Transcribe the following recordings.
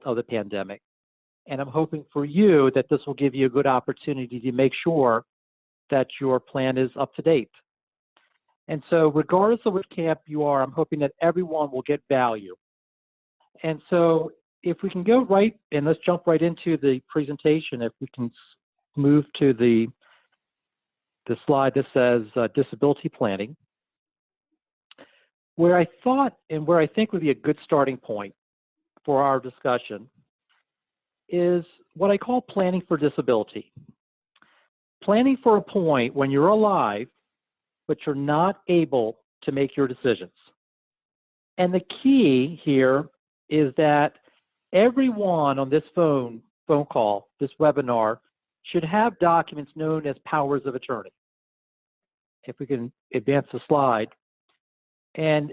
of the pandemic. And I'm hoping for you that this will give you a good opportunity to make sure that your plan is up to date. And so regardless of which camp you are, I'm hoping that everyone will get value. And so if we can go right, and let's jump right into the presentation, if we can move to the slide that says disability planning, where I thought and where I think would be a good starting point for our discussion is what I call planning for disability. Planning for a point when you're alive, but you're not able to make your decisions. And the key here is that everyone on this phone call, this webinar, should have documents known as powers of attorney. If we can advance the slide. And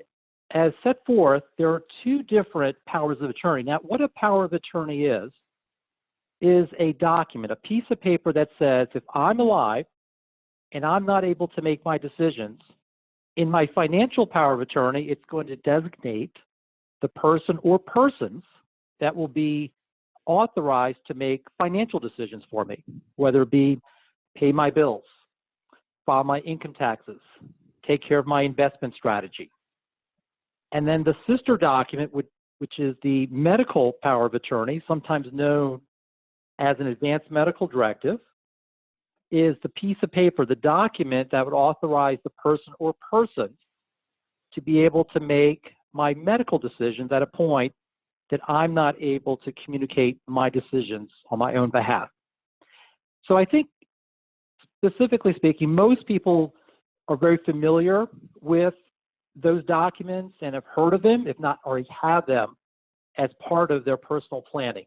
as set forth, there are two different powers of attorney. Now, what a power of attorney is a document, a piece of paper that says if I'm alive and I'm not able to make my decisions, in my financial power of attorney, it's going to designate the person or persons that will be authorized to make financial decisions for me, whether it be pay my bills, file my income taxes, take care of my investment strategy. And then the sister document, which is the medical power of attorney, sometimes known as an advanced medical directive, is the piece of paper, the document that would authorize the person or persons to be able to make my medical decisions at a point that I'm not able to communicate my decisions on my own behalf. So I think, specifically speaking, most people are very familiar with those documents and have heard of them, if not already have them, as part of their personal planning.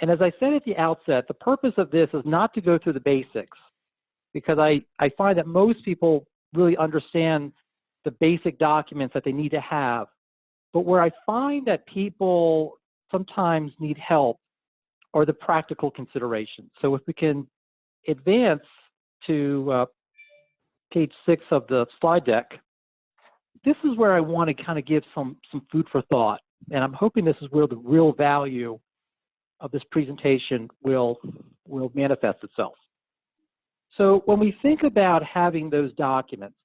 And as I said at the outset, the purpose of this is not to go through the basics, because I find that most people really understand the basic documents that they need to have. But where I find that people sometimes need help are the practical considerations. So if we can advance to page 6 of the slide deck, this is where I want to kind of give some food for thought. And I'm hoping this is where the real value of this presentation will manifest itself. So when we think about having those documents,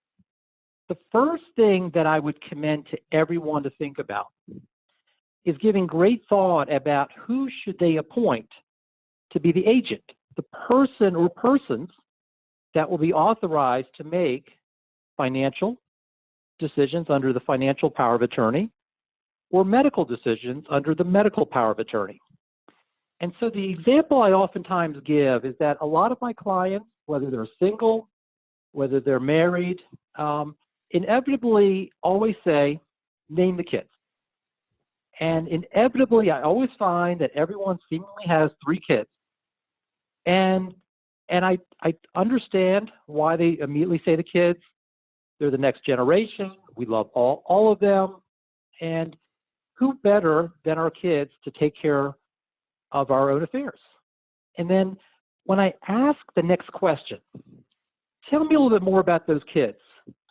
the first thing that I would commend to everyone to think about is giving great thought about who should they appoint to be the agent, the person or persons that will be authorized to make financial decisions under the financial power of attorney or medical decisions under the medical power of attorney. And so the example I oftentimes give is that a lot of my clients, whether they're single, whether they're married, inevitably always say, name the kids. And inevitably, I always find that everyone seemingly has 3 kids. And I understand why they immediately say the kids. They're the next generation. We love all of them. And who better than our kids to take care of our own affairs? And then when I ask the next question, tell me a little bit more about those kids.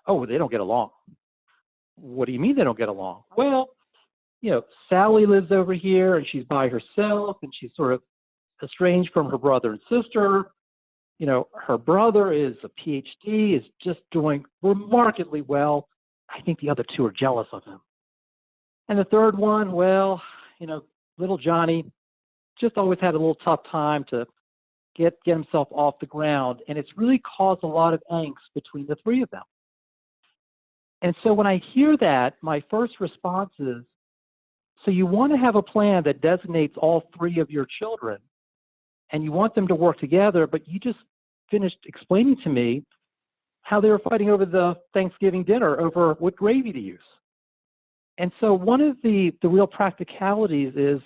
Oh, they don't get along. What do you mean they don't get along? Well, you know, Sally lives over here and she's by herself and she's sort of estranged from her brother and sister. You know, her brother is a PhD, is just doing remarkably well. I think the other 2 are jealous of him. And the third one, well, you know, little Johnny just always had a little tough time to get himself off the ground. And it's really caused a lot of angst between the 3 of them. And so when I hear that, my first response is, so you want to have a plan that designates all 3 of your children, and you want them to work together, but you just finished explaining to me how they were fighting over the Thanksgiving dinner over what gravy to use. And so one of the real practicalities is,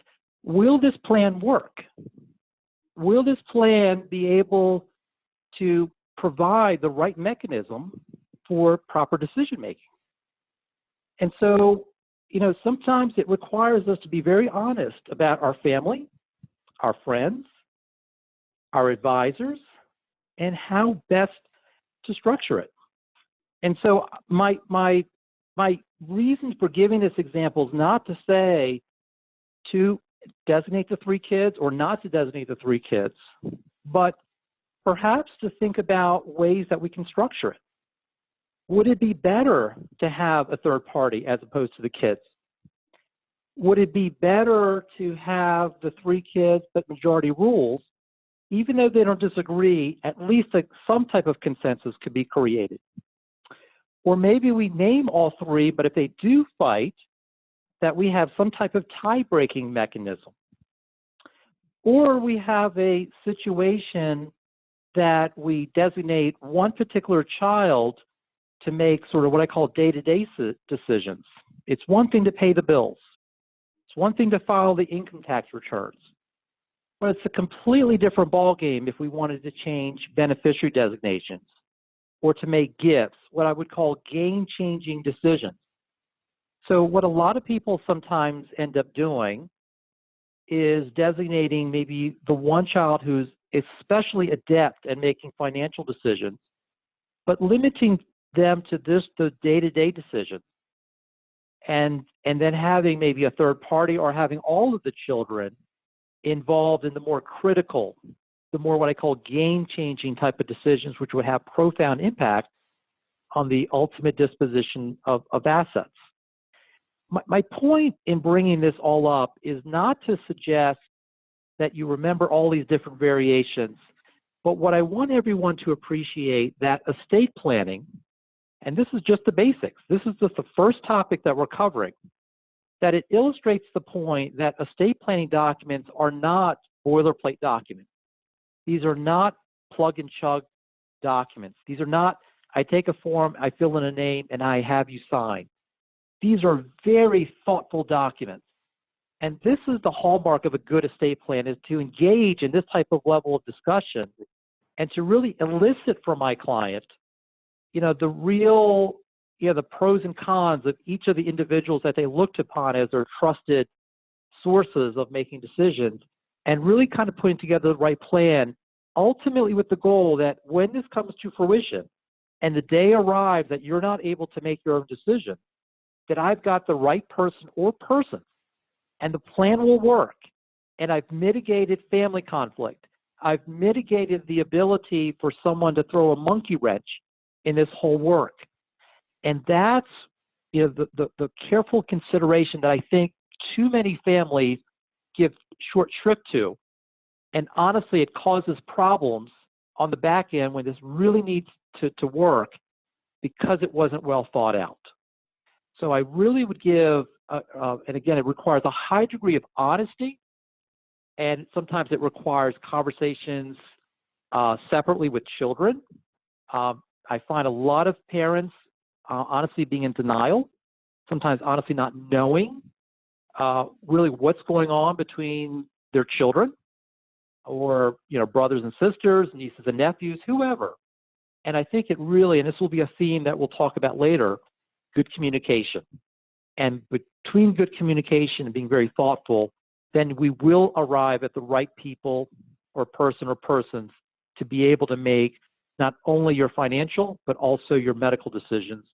will this plan work? Will this plan be able to provide the right mechanism for proper decision making? And so, you know, sometimes it requires us to be very honest about our family, our friends, our advisors, and how best to structure it. And so my reason for giving this example is not to say to designate the 3 kids or not to designate the 3 kids, but perhaps to think about ways that we can structure it. Would it be better to have a third party as opposed to the kids? Would it be better to have the 3 kids but majority rules, even though they don't disagree, at least some type of consensus could be created? Or maybe we name all 3, but if they do fight, that we have some type of tie-breaking mechanism. Or we have a situation that we designate one particular child to make sort of what I call day-to-day decisions. It's one thing to pay the bills. It's one thing to file the income tax returns. But it's a completely different ballgame if we wanted to change beneficiary designations or to make gifts, what I would call game-changing decisions. So what a lot of people sometimes end up doing is designating maybe the one child who's especially adept at making financial decisions, but limiting them to the day-to-day decisions. And then having maybe a third party or having all of the children involved in the more critical, the more what I call game-changing type of decisions, which would have profound impact on the ultimate disposition of assets. My point in bringing this all up is not to suggest that you remember all these different variations, but what I want everyone to appreciate that estate planning, and this is just the basics, this is just the first topic that we're covering, that it illustrates the point that estate planning documents are not boilerplate documents. These are not plug and chug documents. These are not, I take a form, I fill in a name, and I have you sign. These are very thoughtful documents. And this is the hallmark of a good estate plan, is to engage in this type of level of discussion and to really elicit from my client, the real, the pros and cons of each of the individuals that they looked upon as their trusted sources of making decisions, and really kind of putting together the right plan, ultimately with the goal that when this comes to fruition and the day arrives that you're not able to make your own decision, that I've got the right person or persons, and the plan will work, and I've mitigated family conflict. I've mitigated the ability for someone to throw a monkey wrench in this whole work. And that's the careful consideration that I think too many families give short shrift to. And honestly, it causes problems on the back end when this really needs to work because it wasn't well thought out. So I really would give, and again, it requires a high degree of honesty, and sometimes it requires conversations separately with children. I find a lot of parents honestly being in denial, sometimes honestly not knowing really what's going on between their children or brothers and sisters, nieces and nephews, whoever. And I think it really, and this will be a theme that we'll talk about later, good communication. And between good communication and being very thoughtful, then we will arrive at the right people or person or persons to be able to make not only your financial, but also your medical decisions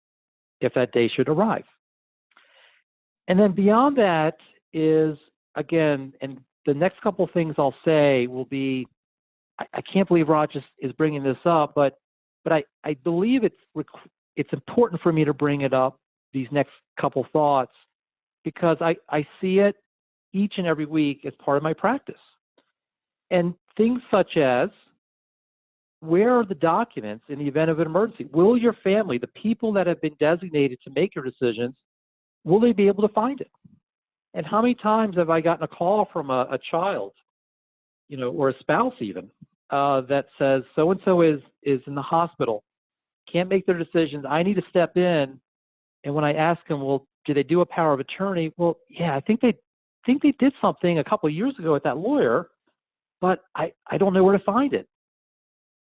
if that day should arrive. And then beyond that is, again, and the next couple of things I'll say will be, I can't believe Raj is bringing this up, but I believe it's important for me to bring it up, these next couple thoughts, because I see it each and every week as part of my practice. And things such as, where are the documents in the event of an emergency? Will your family, the people that have been designated to make your decisions, will they be able to find it? And how many times have I gotten a call from a child, or a spouse even, that says, so-and-so is in the hospital, can't make their decisions, I need to step in. And when I ask them, well, do they do a power of attorney? Well, yeah, I think they did something a couple of years ago with that lawyer, but I don't know where to find it.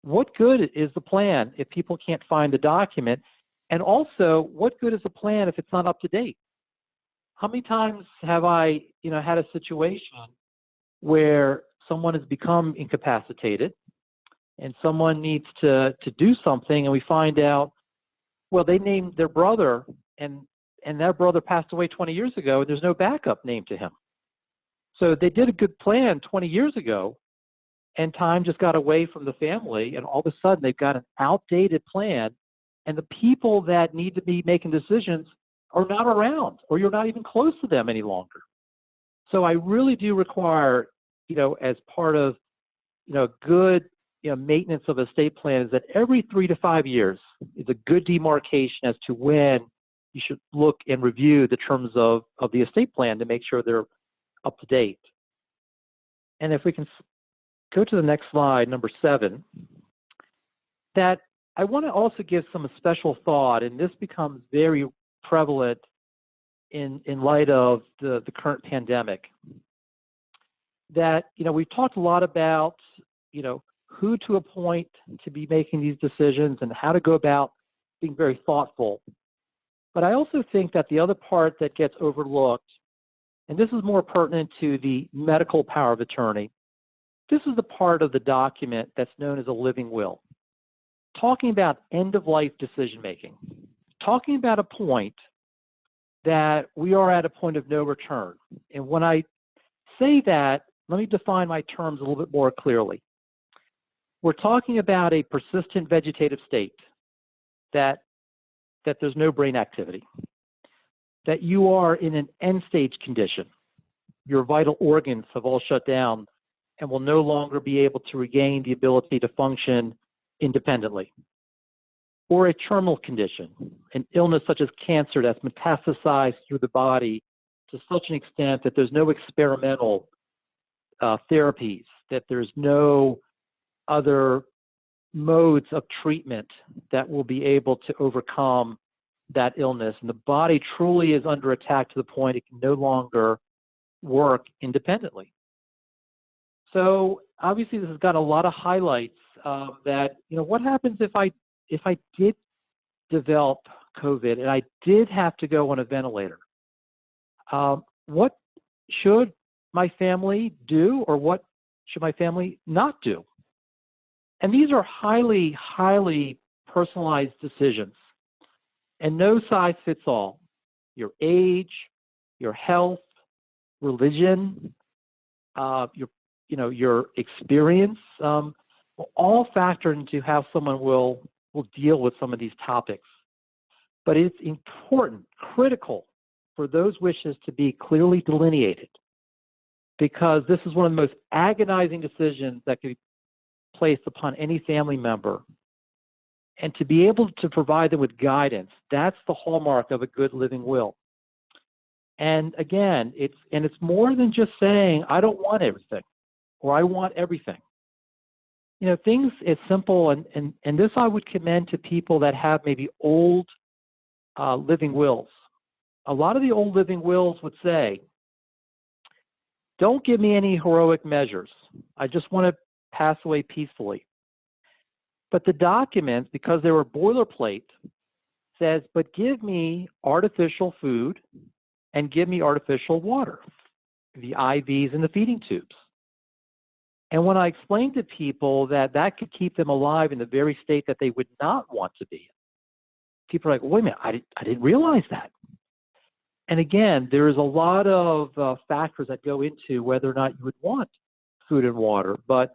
What good is the plan if people can't find the document? And also, what good is the plan if it's not up to date? How many times have I, had a situation where someone has become incapacitated and someone needs to do something, and we find out, well, they named their brother, and their brother passed away 20 years ago, and there's no backup name to him. So they did a good plan 20 years ago, and time just got away from the family, and all of a sudden they've got an outdated plan, and the people that need to be making decisions are not around, or you're not even close to them any longer. So I really do require, as part of, good, maintenance of estate plan, is that every 3 to 5 years is a good demarcation as to when you should look and review the terms of the estate plan to make sure they're up to date. And if we can go to the next slide, number 7, that I want to also give some special thought, and this becomes very prevalent in light of the current pandemic, that, we've talked a lot about, who to appoint to be making these decisions and how to go about being very thoughtful. But I also think that the other part that gets overlooked, and this is more pertinent to the medical power of attorney, this is the part of the document that's known as a living will. Talking about end-of-life decision-making, talking about a point that we are at a point of no return. And when I say that, let me define my terms a little bit more clearly. We're talking about a persistent vegetative state, that there's no brain activity, that you are in an end-stage condition. Your vital organs have all shut down and will no longer be able to regain the ability to function independently. Or a terminal condition, an illness such as cancer that's metastasized through the body to such an extent that there's no experimental therapies, that there's no other modes of treatment that will be able to overcome that illness. And the body truly is under attack to the point it can no longer work independently. So obviously this has got a lot of highlights that, what happens if I did develop COVID and I did have to go on a ventilator? What should my family do, or what should my family not do? And these are highly, highly personalized decisions, and no size fits all. Your age, your health, religion, your experience will all factor into how someone will deal with some of these topics. But it's important, critical, for those wishes to be clearly delineated, because this is one of the most agonizing decisions that could be placed upon any family member. And to be able to provide them with guidance, that's the hallmark of a good living will. And again, it's more than just saying, I don't want everything, or I want everything. Things as simple, and this I would commend to people that have maybe old living wills. A lot of the old living wills would say, don't give me any heroic measures. I just want to pass away peacefully. But the document, because they were boilerplate, says, but give me artificial food and give me artificial water, the IVs and the feeding tubes. And when I explained to people that could keep them alive in the very state that they would not want to be, people are like, wait a minute, I didn't realize that. And again, there is a lot of factors that go into whether or not you would want food and water. But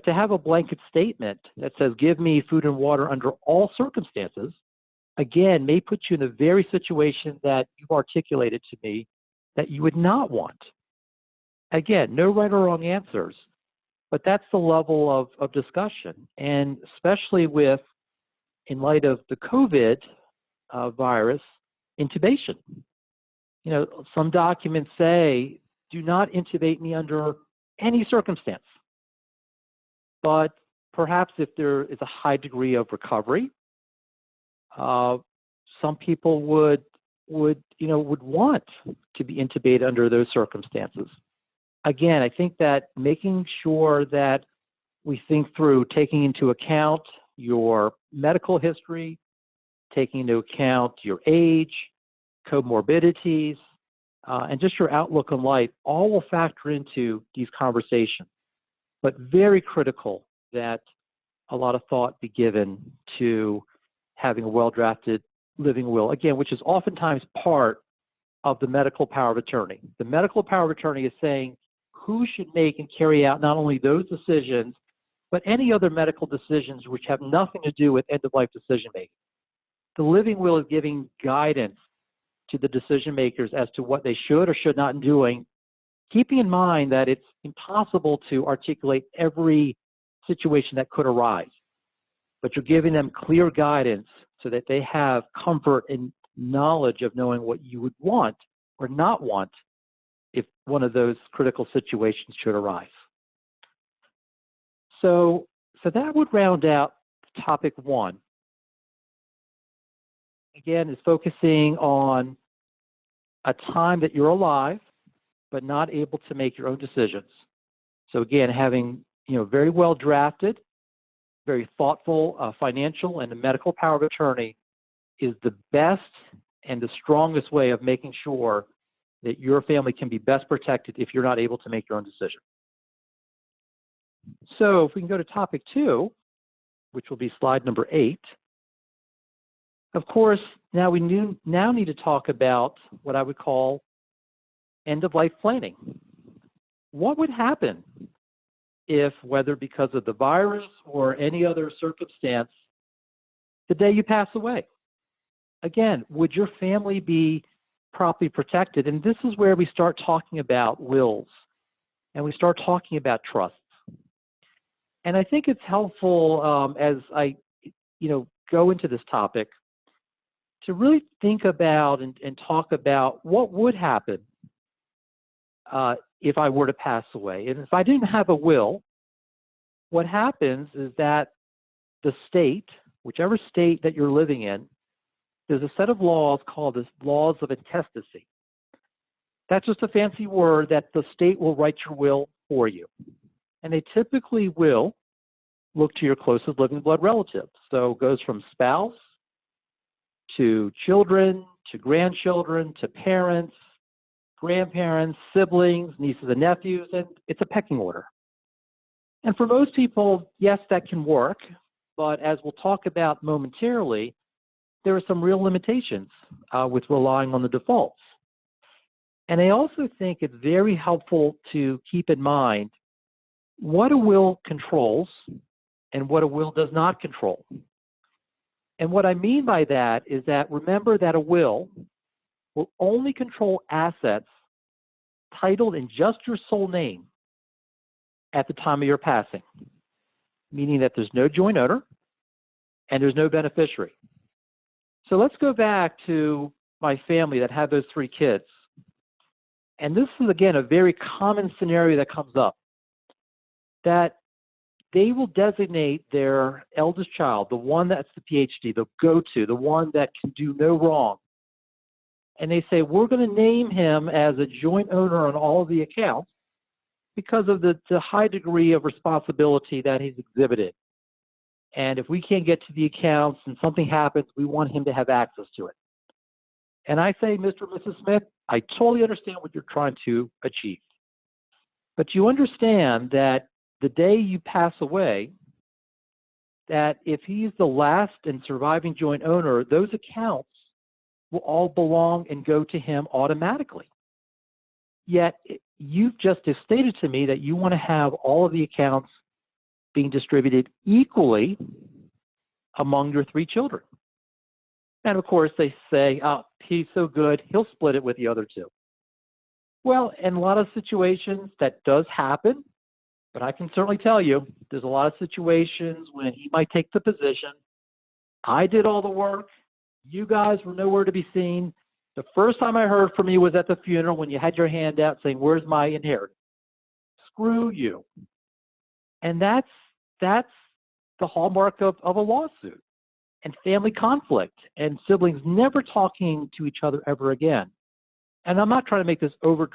to have a blanket statement that says, give me food and water under all circumstances, again, may put you in the very situation that you've articulated to me that you would not want. Again, no right or wrong answers, but that's the level of discussion. And especially in light of the COVID virus, intubation. Some documents say, do not intubate me under any circumstance. But perhaps if there is a high degree of recovery, some people would want to be intubated under those circumstances. Again, I think that making sure that we think through taking into account your medical history, taking into account your age, comorbidities, and just your outlook on life, all will factor into these conversations. But very critical that a lot of thought be given to having a well-drafted living will, again, which is oftentimes part of the medical power of attorney. The medical power of attorney is saying, who should make and carry out not only those decisions, but any other medical decisions which have nothing to do with end-of-life decision making. The living will is giving guidance to the decision makers as to what they should or should not be doing, keeping in mind that it's impossible to articulate every situation that could arise. But you're giving them clear guidance so that they have comfort and knowledge of knowing what you would want or not want if one of those critical situations should arise. So that would round out topic one. Again, is focusing on a time that you're alive, but not able to make your own decisions. So again, having very well drafted, very thoughtful financial and medical power of attorney is the best and the strongest way of making sure that your family can be best protected if you're not able to make your own decision. So if we can go to topic two, which will be slide number 8. Of course, now we now need to talk about what I would call end-of-life planning. What would happen if, whether because of the virus or any other circumstance, the day you pass away? Again, would your family be properly protected? And this is where we start talking about wills and we start talking about trusts. And I think it's helpful as I go into this topic to really think about and talk about what would happen if I were to pass away. And if I didn't have a will, what happens is that the state, whichever state that you're living in, there's a set of laws called the laws of intestacy. That's just a fancy word that the state will write your will for you. And they typically will look to your closest living blood relatives. So it goes from spouse to children, to grandchildren, to parents, grandparents, siblings, nieces and nephews, and it's a pecking order. And for most people, yes, that can work, but as we'll talk about momentarily, there are some real limitations with relying on the defaults. And I also think it's very helpful to keep in mind what a will controls and what a will does not control. And what I mean by that is that remember that a will only control assets titled in just your sole name at the time of your passing, meaning that there's no joint owner and there's no beneficiary. So let's go back to my family that had those 3 kids. And this is, again, a very common scenario that comes up, that they will designate their eldest child, the one that's the PhD, the go-to, the one that can do no wrong. And they say, we're going to name him as a joint owner on all of the accounts because of the high degree of responsibility that he's exhibited. And if we can't get to the accounts and something happens, we want him to have access to it. And I say, Mr. and Mrs. Smith, I totally understand what you're trying to achieve. But you understand that the day you pass away, that if he's the last and surviving joint owner, those accounts will all belong and go to him automatically. Yet you've just stated to me that you want to have all of the accounts being distributed equally among your 3 children. And of course they say, oh, he's so good, he'll split it with the other 2. Well, in a lot of situations that does happen, but I can certainly tell you, there's a lot of situations when he might take the position, I did all the work, you guys were nowhere to be seen. The first time I heard from you was at the funeral when you had your hand out saying, where's my inheritance? Screw you. And that's the hallmark of a lawsuit and family conflict and siblings never talking to each other ever again. And I'm not trying to make this over,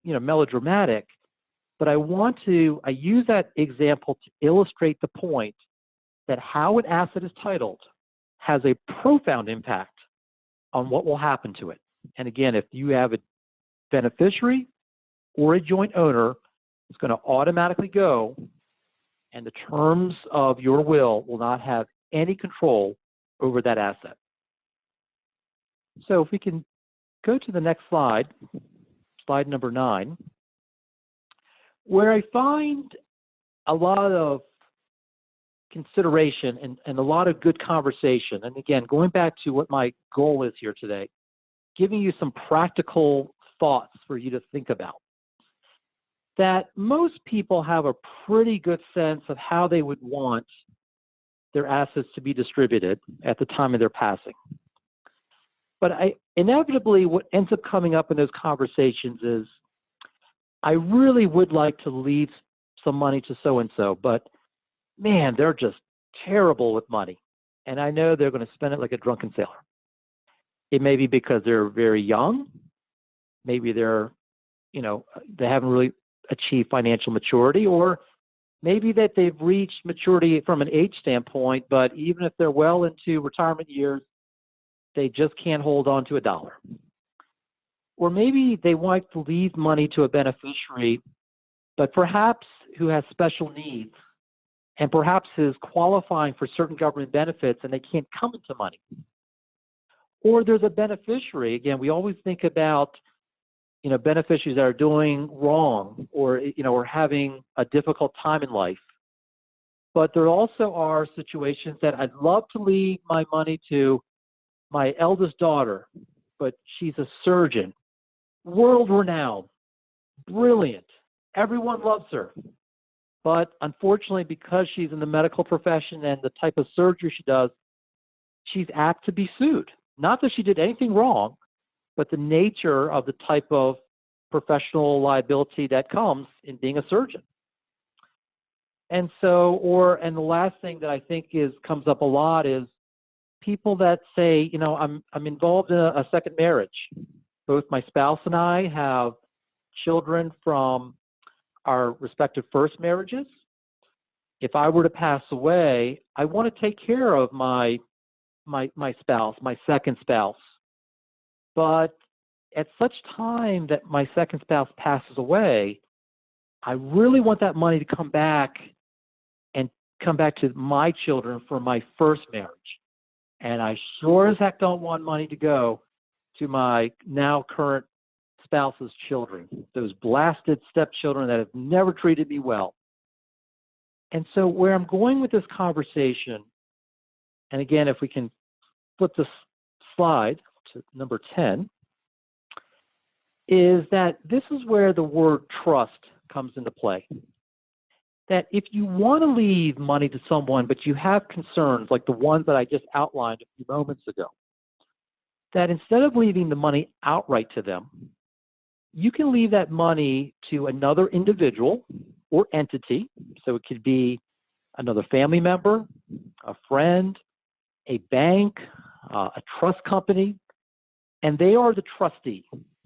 melodramatic, but I use that example to illustrate the point that how an asset is titled has a profound impact on what will happen to it. And again, if you have a beneficiary or a joint owner, it's going to automatically go, and the terms of your will not have any control over that asset. So if we can go to the next slide, slide number 9. Where I find a lot of consideration and a lot of good conversation, and again, going back to what my goal is here today, giving you some practical thoughts for you to think about, that most people have a pretty good sense of how they would want their assets to be distributed at the time of their passing. But inevitably, what ends up coming up in those conversations is, I really would like to leave some money to so-and-so, but man, they're just terrible with money. And I know they're going to spend it like a drunken sailor. It may be because they're very young. Maybe they're, they haven't really achieved financial maturity, or maybe that they've reached maturity from an age standpoint, but even if they're well into retirement years, they just can't hold on to a dollar. Or maybe they want to leave money to a beneficiary, but perhaps who has special needs and perhaps is qualifying for certain government benefits and they can't come into money. Or there's a beneficiary. Again, we always think about, beneficiaries that are doing wrong or, or having a difficult time in life. But there also are situations that I'd love to leave my money to my eldest daughter, but she's a surgeon, world-renowned, brilliant. Everyone loves her. But unfortunately, because she's in the medical profession and the type of surgery she does, she's apt to be sued. Not that she did anything wrong, but the nature of the type of professional liability that comes in being a surgeon. And so, and the last thing that I think comes up a lot is people that say, I'm involved in a second marriage. Both my spouse and I have children from our respective first marriages. If I were to pass away, I want to take care of my spouse, my second spouse. But at such time that my second spouse passes away, I really want that money to come back to my children from my first marriage. And I sure as heck don't want money to go to my now current spouse's children, those blasted stepchildren that have never treated me well. And so where I'm going with this conversation, and again, if we can flip this slide to number 10, is that this is where the word trust comes into play. That if you want to leave money to someone, but you have concerns like the ones that I just outlined a few moments ago, that instead of leaving the money outright to them, you can leave that money to another individual or entity. So it could be another family member, a friend, a bank, a trust company, and they are the trustee.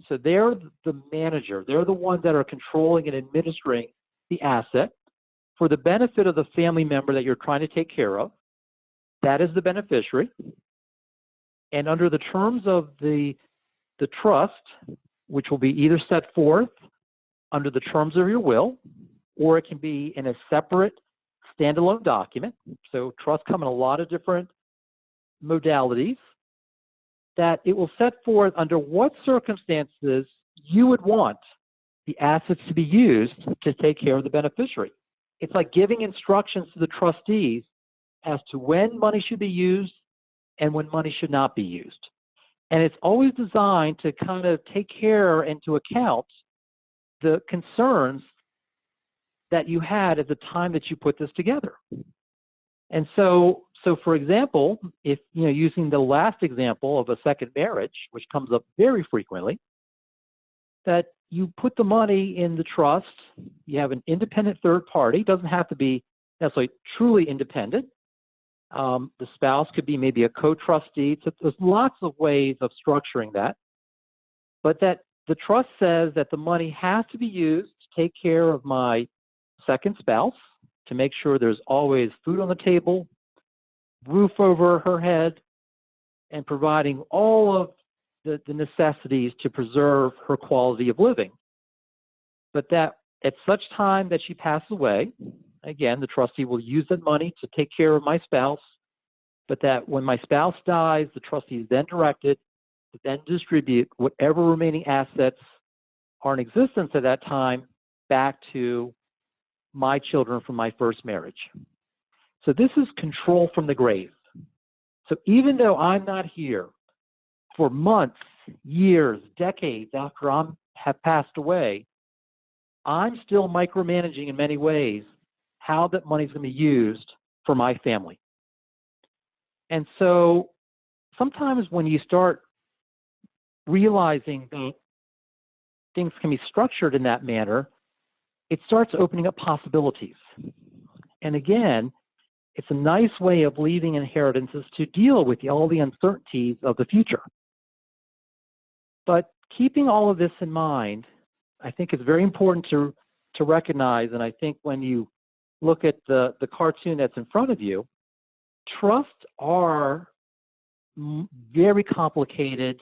So they're the manager. They're the ones that are controlling and administering the asset for the benefit of the family member that you're trying to take care of. That is the beneficiary. And under the terms of the trust, which will be either set forth under the terms of your will, or it can be in a separate standalone document. So trusts come in a lot of different modalities, that it will set forth under what circumstances you would want the assets to be used to take care of the beneficiary. It's like giving instructions to the trustees as to when money should be used and when money should not be used. And it's always designed to kind of take care and to account the concerns that you had at the time that you put this together. And so for example, if, using the last example of a second marriage, which comes up very frequently, that you put the money in the trust, you have an independent third party, doesn't have to be necessarily truly independent. The spouse could be maybe a co-trustee. So there's lots of ways of structuring that. But that the trust says that the money has to be used to take care of my second spouse, to make sure there's always food on the table, roof over her head, and providing all of the necessities to preserve her quality of living. But that at such time that she passes away, again, the trustee will use that money to take care of my spouse, but that when my spouse dies, the trustee is then directed to then distribute whatever remaining assets are in existence at that time back to my children from my first marriage. So this is control from the grave. So even though I'm not here for months, years, decades after I have passed away, I'm still micromanaging in many ways how that money is going to be used for my family. And so sometimes when you start realizing that things can be structured in that manner, it starts opening up possibilities. And again, it's a nice way of leaving inheritances to deal with all the uncertainties of the future. But keeping all of this in mind, I think it's very important to recognize, and I think when you look at the cartoon that's in front of you, trusts are very complicated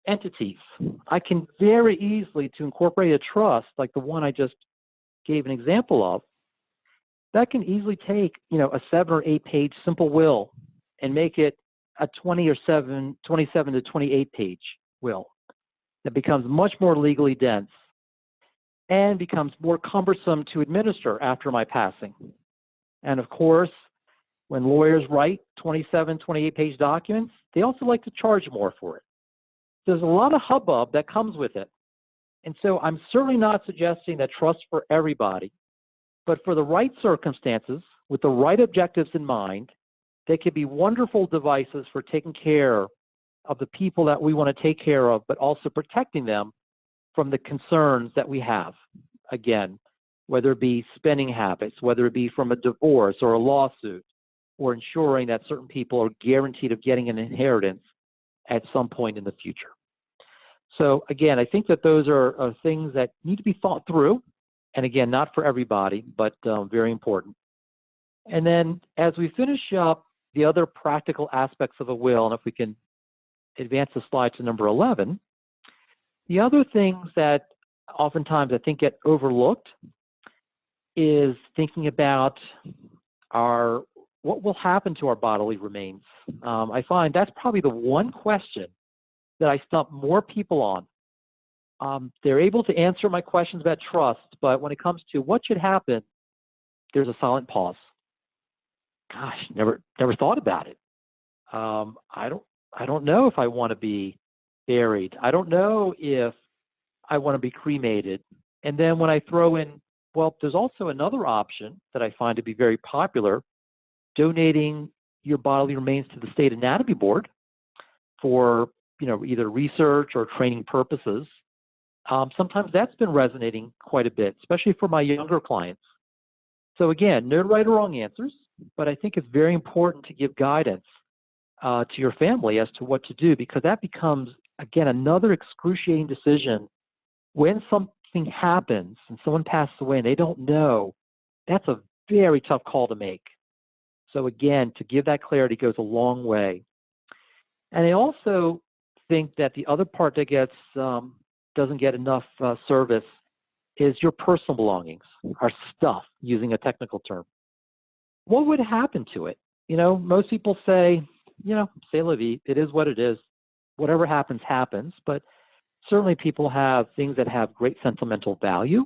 entities. I can very easily, to incorporate a trust like the one I just gave an example of, that can easily take, a 7 or 8 page simple will and make it a 27 to 28 page will that becomes much more legally dense and becomes more cumbersome to administer after my passing. And of course, when lawyers write 27, 28 page documents, they also like to charge more for it. There's a lot of hubbub that comes with it. And so I'm certainly not suggesting that trust for everybody, but for the right circumstances, with the right objectives in mind, they could be wonderful devices for taking care of the people that we want to take care of, but also protecting them from the concerns that we have. Again, whether it be spending habits, whether it be from a divorce or a lawsuit, or ensuring that certain people are guaranteed of getting an inheritance at some point in the future. So again, I think that those are things that need to be thought through. And again, not for everybody, but very important. And then as we finish up the other practical aspects of a will, and if we can advance the slide to number 11, the other things that oftentimes I think get overlooked is thinking about what will happen to our bodily remains. I find that's probably the one question that I stump more people on. They're able to answer my questions about trust, but when it comes to what should happen, there's a silent pause. Gosh, never thought about it. I don't know if I want to be buried. I don't know if I want to be cremated. And then when I throw in, well, there's also another option that I find to be very popular, donating your bodily remains to the state anatomy board for, either research or training purposes. Sometimes that's been resonating quite a bit, especially for my younger clients. So again, no right or wrong answers, but I think it's very important to give guidance to your family as to what to do, because that becomes, again, another excruciating decision. When something happens and someone passes away and they don't know, that's a very tough call to make. So again, to give that clarity goes a long way. And I also think that the other part that doesn't get enough service is your personal belongings, our stuff, using a technical term. What would happen to it? Most people say, c'est la vie, it is what it is. Whatever happens, happens. But certainly people have things that have great sentimental value,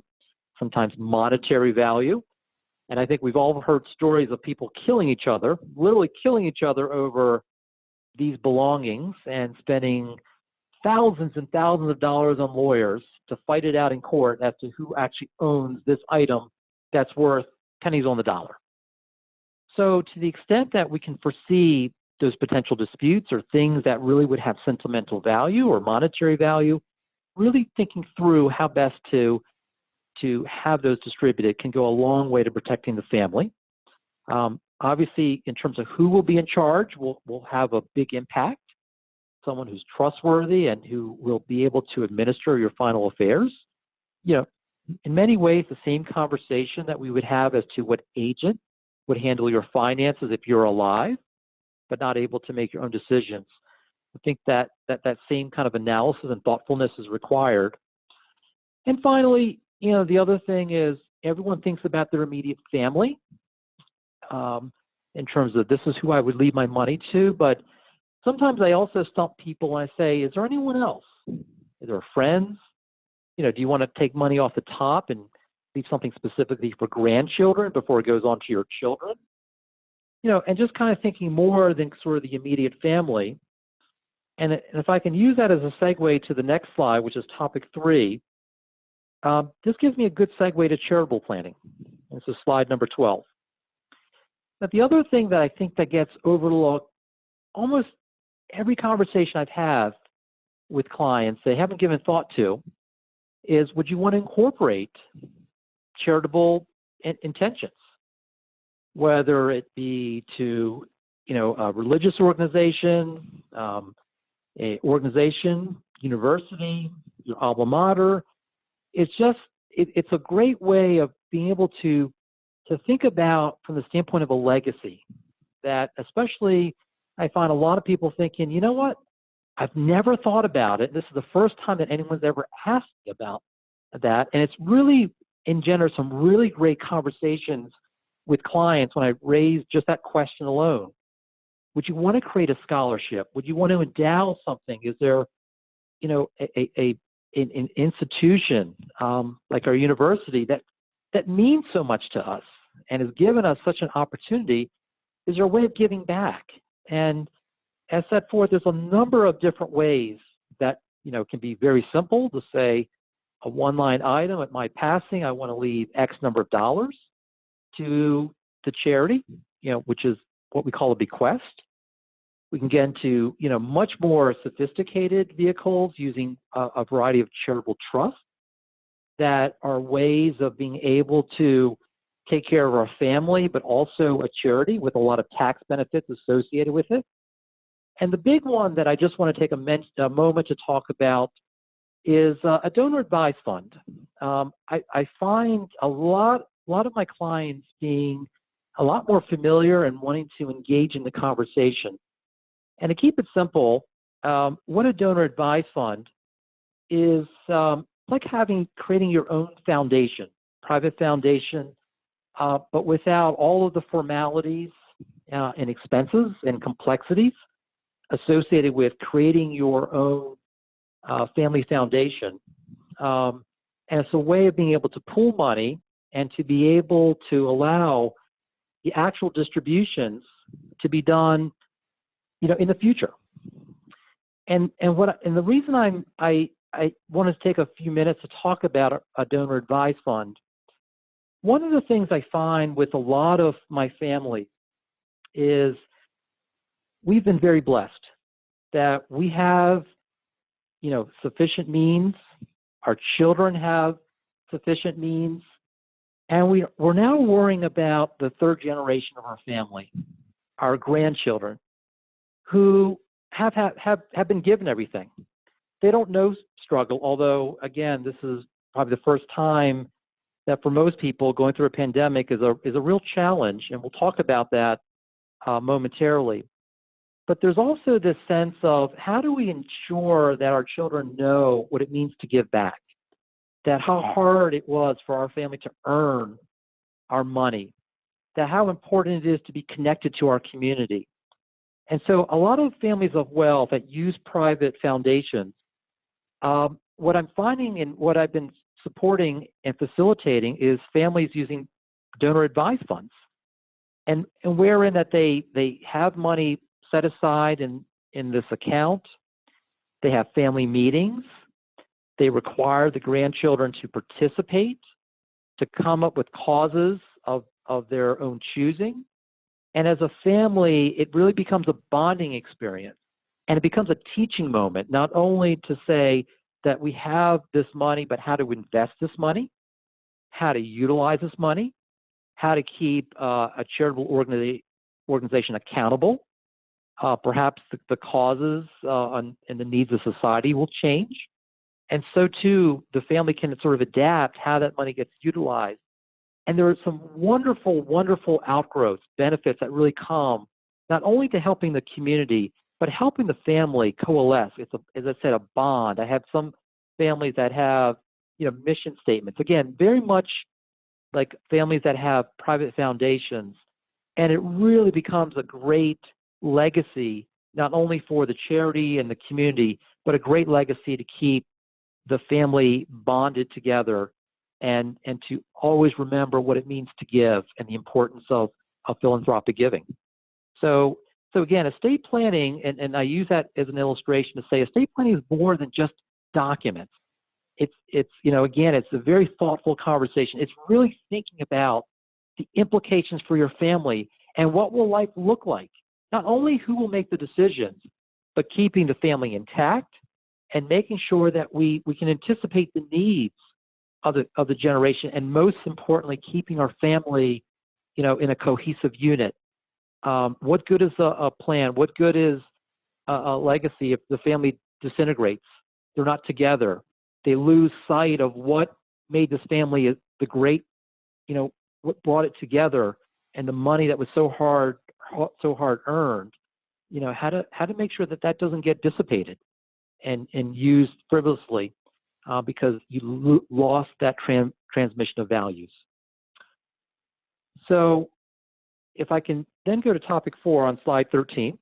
sometimes monetary value. And I think we've all heard stories of people killing each other, literally killing each other over these belongings and spending thousands and thousands of dollars on lawyers to fight it out in court as to who actually owns this item that's worth pennies on the dollar. So to the extent that we can foresee those potential disputes or things that really would have sentimental value or monetary value, really thinking through how best to have those distributed can go a long way to protecting the family. Obviously, in terms of who will be in charge, will have a big impact. Someone who's trustworthy and who will be able to administer your final affairs. In many ways, the same conversation that we would have as to what agent would handle your finances if you're alive, but not able to make your own decisions. I think that same kind of analysis and thoughtfulness is required. And finally, the other thing is everyone thinks about their immediate family in terms of this is who I would leave my money to. But sometimes I also stump people and I say, is there anyone else? Is there friends? Do you want to take money off the top and leave something specifically for grandchildren before it goes on to your children. And just kind of thinking more than sort of the immediate family. And if I can use that as a segue to the next slide, which is topic 3, this gives me a good segue to charitable planning. This is slide number 12. Now, the other thing that I think that gets overlooked almost every conversation I've had with clients they haven't given thought to is, would you want to incorporate charitable intentions, whether it be to, a religious organization, a organization, university, your alma mater. It's just, it's a great way of being able to think about from the standpoint of a legacy that, especially, I find a lot of people thinking, you know what, I've never thought about it. This is the first time that anyone's ever asked me about that. And it's really engendered some really great conversations with clients when I raise just that question alone. Would you want to create a scholarship? Would you want to endow something? Is there, an institution like our university that means so much to us and has given us such an opportunity? Is there a way of giving back? And as set forth, there's a number of different ways that, can be very simple to say a one-line item at my passing, I want to leave X number of dollars to the charity, which is what we call a bequest. We can get into, much more sophisticated vehicles using a variety of charitable trusts that are ways of being able to take care of our family, but also a charity with a lot of tax benefits associated with it. And the big one that I just want to take a moment to talk about is a donor advised fund. I find a lot of my clients being a lot more familiar and wanting to engage in the conversation. And to keep it simple, what a donor advised fund is, like creating your own foundation, private foundation, but without all of the formalities and expenses and complexities associated with creating your own family foundation. And it's a way of being able to pool money and to be able to allow the actual distributions to be done, in the future. And the reason I want to take a few minutes to talk about a donor advised fund. One of the things I find with a lot of my family is we've been very blessed that we have, sufficient means. Our children have sufficient means. And we're now worrying about the third generation of our family, our grandchildren, who have been given everything. They don't know struggle, although, again, this is probably the first time that for most people going through a pandemic is a real challenge, and we'll talk about that momentarily. But there's also this sense of how do we ensure that our children know what it means to give back, that how hard it was for our family to earn our money, that how important it is to be connected to our community. And so a lot of families of wealth that use private foundations, what I'm finding and what I've been supporting and facilitating is families using donor advised funds, and wherein that they have money set aside in this account. They have family meetings. They require the grandchildren to participate, to come up with causes of their own choosing. And as a family, it really becomes a bonding experience. And it becomes a teaching moment, not only to say that we have this money, but how to invest this money, how to utilize this money, how to keep a charitable organization accountable. Perhaps the causes and the needs of society will change. And so too, the family can sort of adapt how that money gets utilized. And there are some wonderful, wonderful outgrowths, benefits that really come not only to helping the community, but helping the family coalesce. It's, as I said, a bond. I have some families that have, mission statements. Again, very much like families that have private foundations. And it really becomes a great legacy, not only for the charity and the community, but a great legacy to keep the family bonded together and to always remember what it means to give and the importance of philanthropic giving. So again, estate planning, and I use that as an illustration to say estate planning is more than just documents. It's again, it's a very thoughtful conversation. It's really thinking about the implications for your family and what will life look like. Not only who will make the decisions, but keeping the family intact and making sure that we can anticipate the needs of the generation, and most importantly, keeping our family, in a cohesive unit. What good is a plan? What good is a legacy if the family disintegrates? They're not together. They lose sight of what made this family the great, what brought it together, and the money that was so hard earned. How to make sure that doesn't get dissipated and used frivolously because you lost that transmission of values. So if I can then go to topic 4 on slide 13.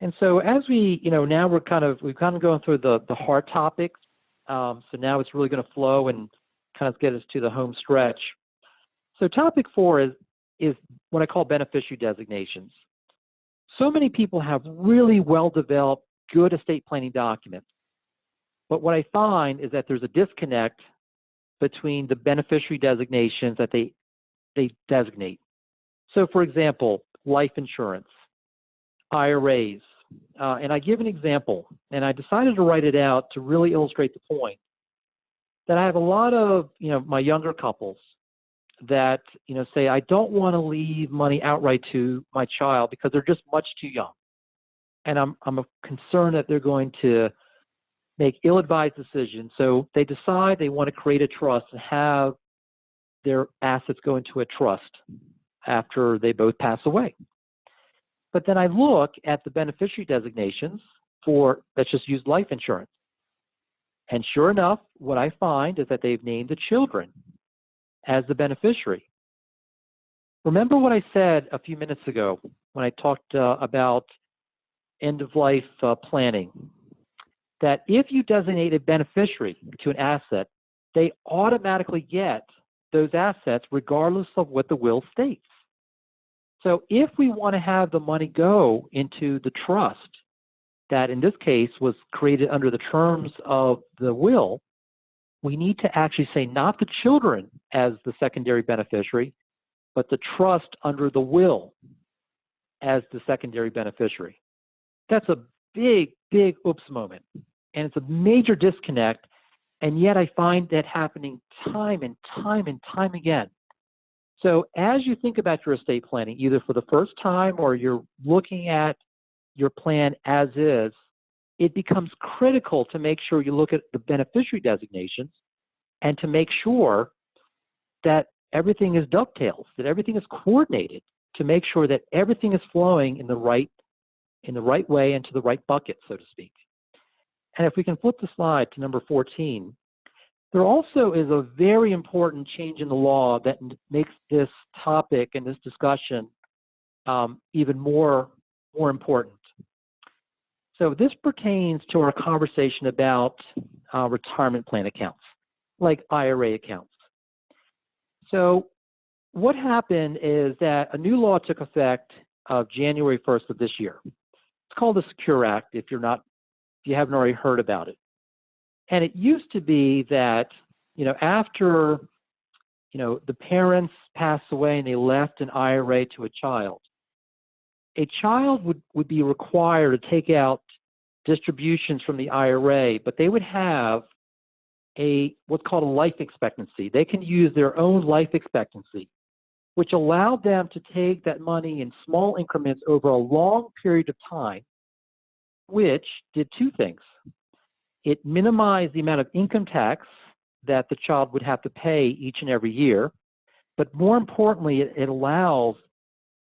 And so as we, now we've kind of going through the hard topics. So now it's really going to flow and kind of get us to the home stretch. So topic 4 is what I call beneficiary designations. So many people have really well-developed, good estate planning documents. But what I find is that there's a disconnect between the beneficiary designations that they designate. So for example, life insurance, IRAs, and I give an example, and I decided to write it out to really illustrate the point that I have a lot of, my younger couples that, say, I don't want to leave money outright to my child because they're just much too young. And I'm concerned that they're going to make ill-advised decisions. So they decide they want to create a trust and have their assets go into a trust after they both pass away. But then I look at the beneficiary designations for, let's just use life insurance. And sure enough, what I find is that they've named the children as the beneficiary. Remember what I said a few minutes ago when I talked about end-of-life planning, that if you designate a beneficiary to an asset, they automatically get those assets regardless of what the will states. So if we want to have the money go into the trust that in this case was created under the terms of the will, we need to actually say not the children as the secondary beneficiary, but the trust under the will as the secondary beneficiary. That's a big, big oops moment. And it's a major disconnect. And yet I find that happening time and time and time again. So as you think about your estate planning, either for the first time or you're looking at your plan as is, it becomes critical to make sure you look at the beneficiary designations and to make sure that everything is dovetails, that everything is coordinated to make sure that everything is flowing in the right way and to the right bucket, so to speak. And if we can flip the slide to number 14, there also is a very important change in the law that makes this topic and this discussion even more important. So this pertains to our conversation about retirement plan accounts, like IRA accounts. So what happened is that a new law took effect January 1st of this year. It's called the Secure Act, if you haven't already heard about it. And it used to be that, after, the parents passed away and they left an IRA to a child would be required to take out distributions from the IRA, but they would have what's called a life expectancy. They can use their own life expectancy, which allowed them to take that money in small increments over a long period of time, which did two things. It minimized the amount of income tax that the child would have to pay each and every year, but more importantly, it allows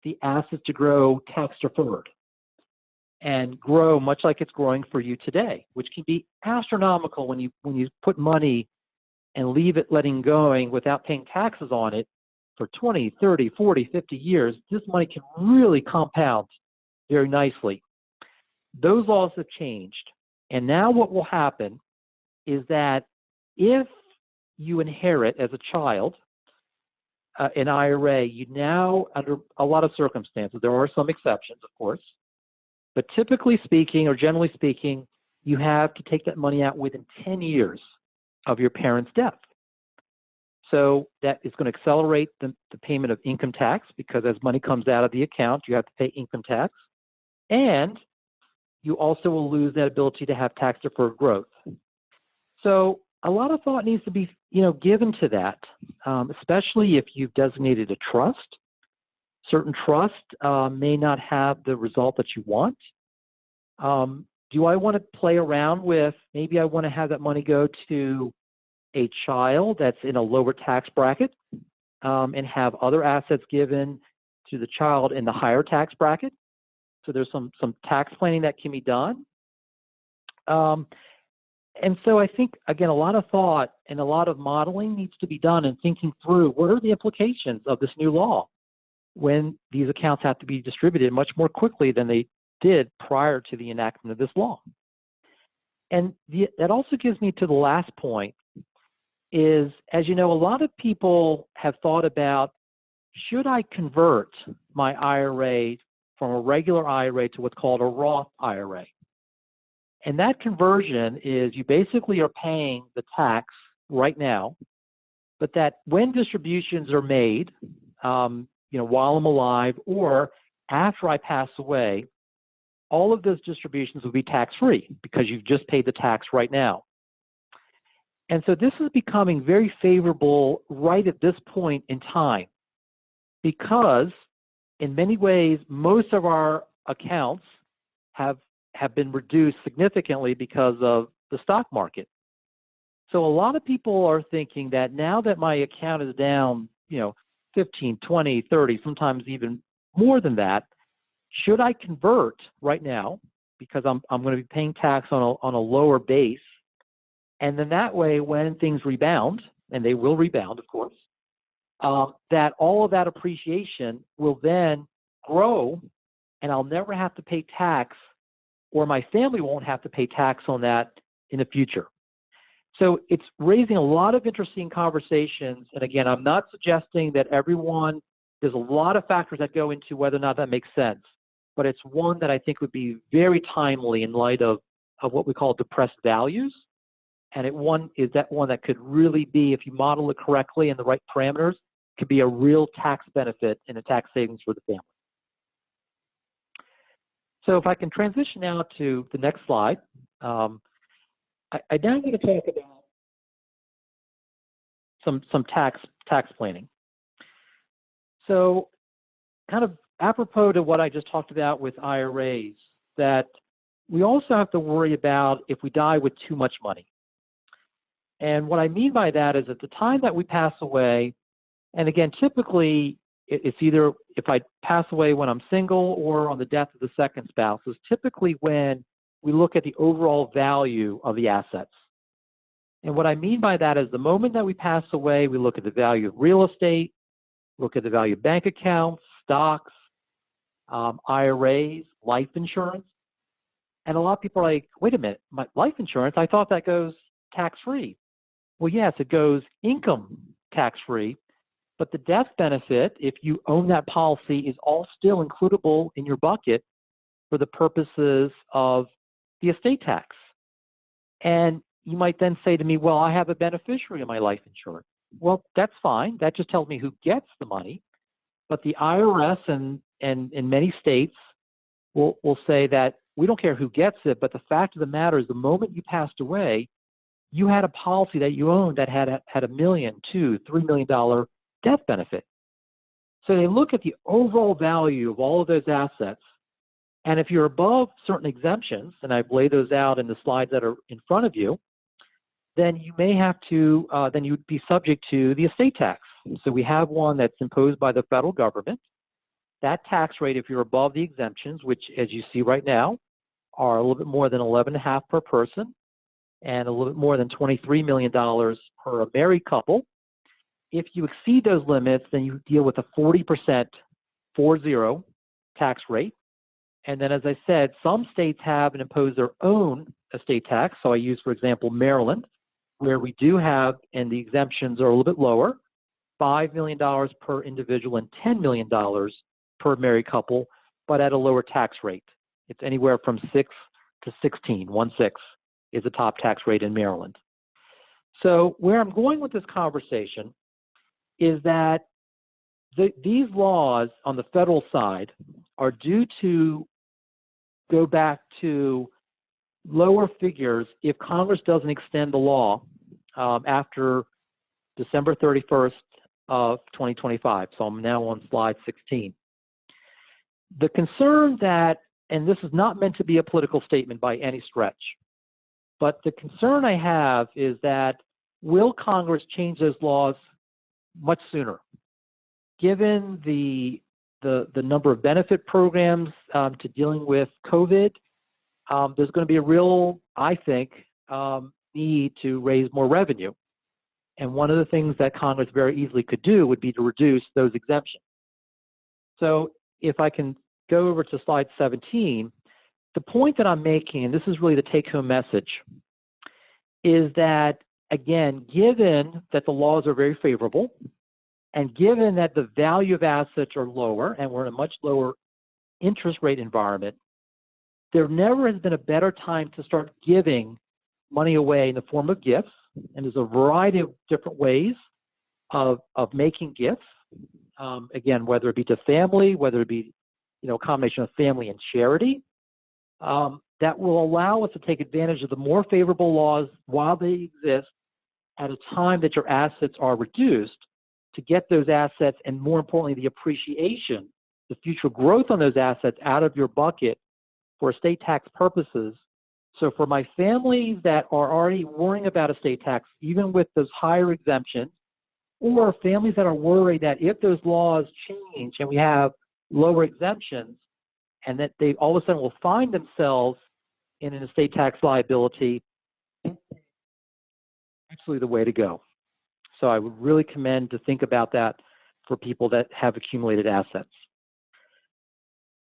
the assets to grow tax deferred and grow much like it's growing for you today, which can be astronomical when you put money and leave it letting going without paying taxes on it for 20, 30, 40, 50 years. This money can really compound very nicely. Those laws have changed. And now what will happen is that if you inherit as a child an IRA, you now, under a lot of circumstances, there are some exceptions, of course, but typically speaking, or generally speaking, you have to take that money out within 10 years of your parent's death. So that is going to accelerate the payment of income tax, because as money comes out of the account, you have to pay income tax. And you also will lose that ability to have tax deferred growth. So a lot of thought needs to be, given to that, especially if you've designated a trust. Certain trusts may not have the result that you want. Do I want to play around with, maybe I want to have that money go to a child that's in a lower tax bracket and have other assets given to the child in the higher tax bracket? So there's some tax planning that can be done. And so I think, again, a lot of thought and a lot of modeling needs to be done and thinking through what are the implications of this new law when these accounts have to be distributed much more quickly than they did prior to the enactment of this law. And that also gives me to the last point is, as you know, a lot of people have thought about, should I convert my IRA from a regular IRA to what's called a Roth IRA? And that conversion is you basically are paying the tax right now, but that when distributions are made, while I'm alive or after I pass away, all of those distributions will be tax-free because you've just paid the tax right now. And so this is becoming very favorable right at this point in time, because in many ways, most of our accounts have been reduced significantly because of the stock market. So a lot of people are thinking that now that my account is down, 15, 20, 30, sometimes even more than that, should I convert right now, because I'm going to be paying tax on a lower base, and then that way when things rebound, and they will rebound, of course, that all of that appreciation will then grow, and I'll never have to pay tax, or my family won't have to pay tax on that in the future. So it's raising a lot of interesting conversations. And again, I'm not suggesting that there's a lot of factors that go into whether or not that makes sense, but it's one that I think would be very timely in light of what we call depressed values. And one that could really be, if you model it correctly and the right parameters, could be a real tax benefit and a tax savings for the family. So if I can transition now to the next slide, I now want to talk about some tax planning. So kind of apropos to what I just talked about with IRAs, that we also have to worry about if we die with too much money. And what I mean by that is at the time that we pass away, and again, typically it's either if I pass away when I'm single or on the death of the second spouse, is typically when we look at the overall value of the assets. And what I mean by that is the moment that we pass away, we look at the value of real estate, look at the value of bank accounts, stocks, IRAs, life insurance. And a lot of people are like, wait a minute, my life insurance, I thought that goes tax-free. Well, yes, it goes income tax-free, but the death benefit, if you own that policy, is all still includable in your bucket for the purposes of the estate tax. And you might then say to me, well, I have a beneficiary of my life insurance. Well, that's fine. That just tells me who gets the money. But the IRS and in many states will say that we don't care who gets it, but the fact of the matter is the moment you passed away, you had a policy that you owned that had $1 million, $2, $3 million death benefit. So they look at the overall value of all of those assets. And if you're above certain exemptions, and I've laid those out in the slides that are in front of you, then you may have to, then you'd be subject to the estate tax. So we have one that's imposed by the federal government. That tax rate, if you're above the exemptions, which as you see right now, are a little bit more than 11.5 per person and a little bit more than $23 million per married couple. If you exceed those limits, then you deal with a 40% 40 tax rate. And then, as I said, some states have and impose their own estate tax. So I use, for example, Maryland. where we do have, and the exemptions are a little bit lower, $5 million per individual and $10 million per married couple, but at a lower tax rate. It's anywhere from 6 to 16, 1/6 is the top tax rate in Maryland. So where I'm going with this conversation is that these laws on the federal side are due to go back to lower figures if Congress doesn't extend the law after December 31st of 2025. So I'm now on slide 16. The concern that, and this is not meant to be a political statement by any stretch, but the concern I have is that will Congress change those laws much sooner? Given the number of benefit programs to dealing with COVID, there's going to be a real, I think, need to raise more revenue. And one of the things that Congress very easily could do would be to reduce those exemptions. So if I can go over to slide 17, the point that I'm making, and this is really the take-home message, is that, again, given that the laws are very favorable, and given that the value of assets are lower, and we're in a much lower interest rate environment, there never has been a better time to start giving money away in the form of gifts. And there's a variety of different ways of making gifts. Again, whether it be to family, whether it be, a combination of family and charity, that will allow us to take advantage of the more favorable laws while they exist at a time that your assets are reduced, to get those assets, and more importantly, the appreciation, the future growth on those assets out of your bucket for estate tax purposes. So for my families that are already worrying about estate tax, even with those higher exemptions, or families that are worried that if those laws change and we have lower exemptions, and that they all of a sudden will find themselves in an estate tax liability, absolutely the way to go. So I would really commend to think about that for people that have accumulated assets.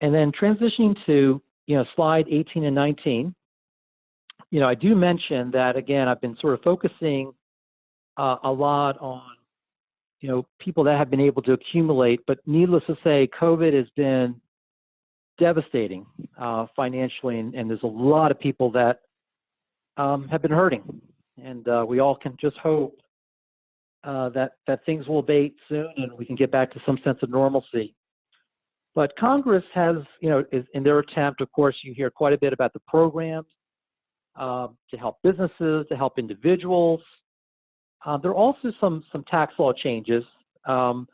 And then transitioning to, slide 18 and 19, I do mention that, again, I've been sort of focusing a lot on, people that have been able to accumulate, but needless to say, COVID has been devastating financially, and there's a lot of people that have been hurting. And we all can just hope that things will abate soon and we can get back to some sense of normalcy. But Congress has, is in their attempt, of course, you hear quite a bit about the programs to help businesses, to help individuals. There are also some tax law changes. And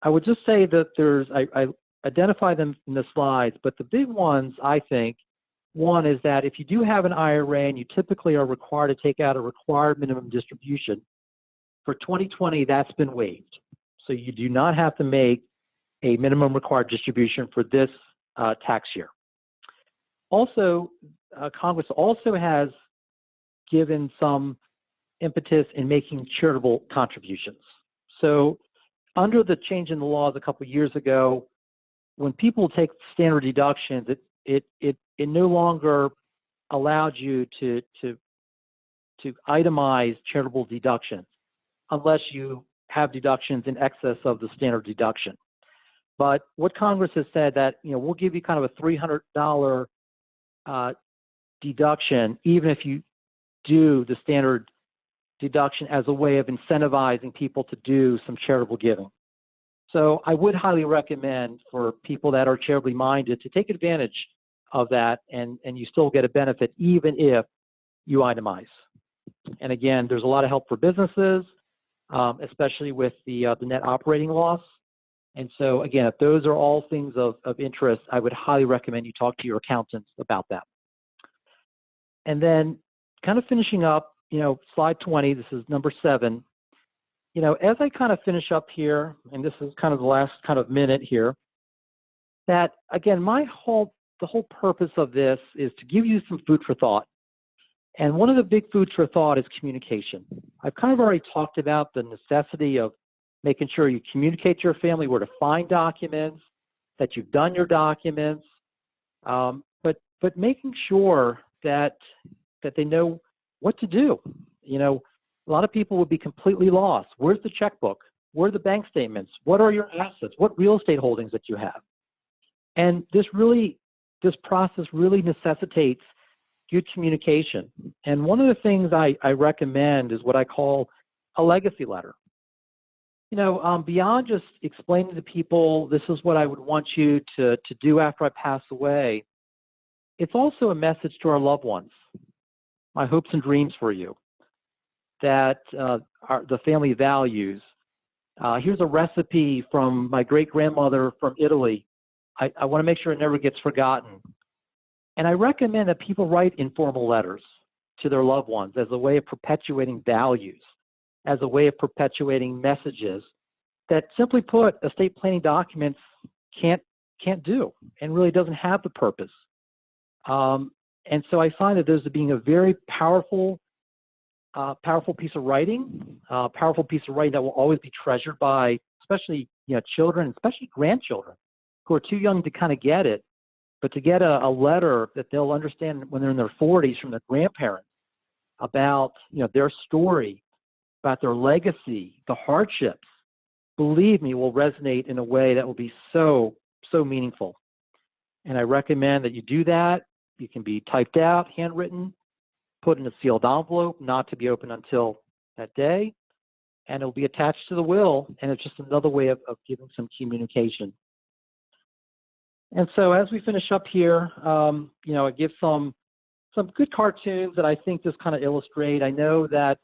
I would just say that I identify them in the slides, but the big ones, I think, one is that if you do have an IRA and you typically are required to take out a required minimum distribution, for 2020, that's been waived. So you do not have to make a minimum required distribution for this tax year. Also, Congress also has given some impetus in making charitable contributions. So under the change in the laws a couple of years ago, when people take standard deductions, it no longer allowed you to itemize charitable deductions unless you have deductions in excess of the standard deduction. But what Congress has said that, we'll give you kind of a $300 deduction, even if you do the standard deduction, as a way of incentivizing people to do some charitable giving. So I would highly recommend for people that are charitably minded to take advantage of that, and you still get a benefit even if you itemize. And again, there's a lot of help for businesses, especially with the net operating loss. And so again, if those are all things of interest, I would highly recommend you talk to your accountants about that. And then kind of finishing up, slide 20, this is number 7. As I kind of finish up here, and this is kind of the last kind of minute here, that again, the whole purpose of this is to give you some food for thought. And one of the big foods for thought is communication. I've kind of already talked about the necessity of making sure you communicate to your family where to find documents, that you've done your documents, but making sure that they know what to do. You know, a lot of people would be completely lost. Where's the checkbook? Where are the bank statements? What are your assets? What real estate holdings that you have? And this process really necessitates good communication. And one of the things I recommend is what I call a legacy letter. You know, beyond just explaining to people, this is what I would want you to do after I pass away, it's also a message to our loved ones, my hopes and dreams for you, that the family values. Here's a recipe from my great-grandmother from Italy. I want to make sure it never gets forgotten. And I recommend that people write informal letters to their loved ones as a way of perpetuating values, as a way of perpetuating messages that, simply put, estate planning documents can't do and really doesn't have the purpose. And so I find that those are being a very powerful piece of writing, powerful piece of writing that will always be treasured by, especially, you know, children, especially grandchildren who are too young to kind of get it, but to get a letter that they'll understand when they're in their 40s from their grandparents about, you know, their story, about their legacy, the hardships, believe me, will resonate in a way that will be so meaningful. And I recommend that you do that. You can be typed out, handwritten, put in a sealed envelope, not to be opened until that day, and it'll be attached to the will, and it's just another way of giving some communication. And so as we finish up here, you know, I give some good cartoons that I think just kind of illustrate. I know that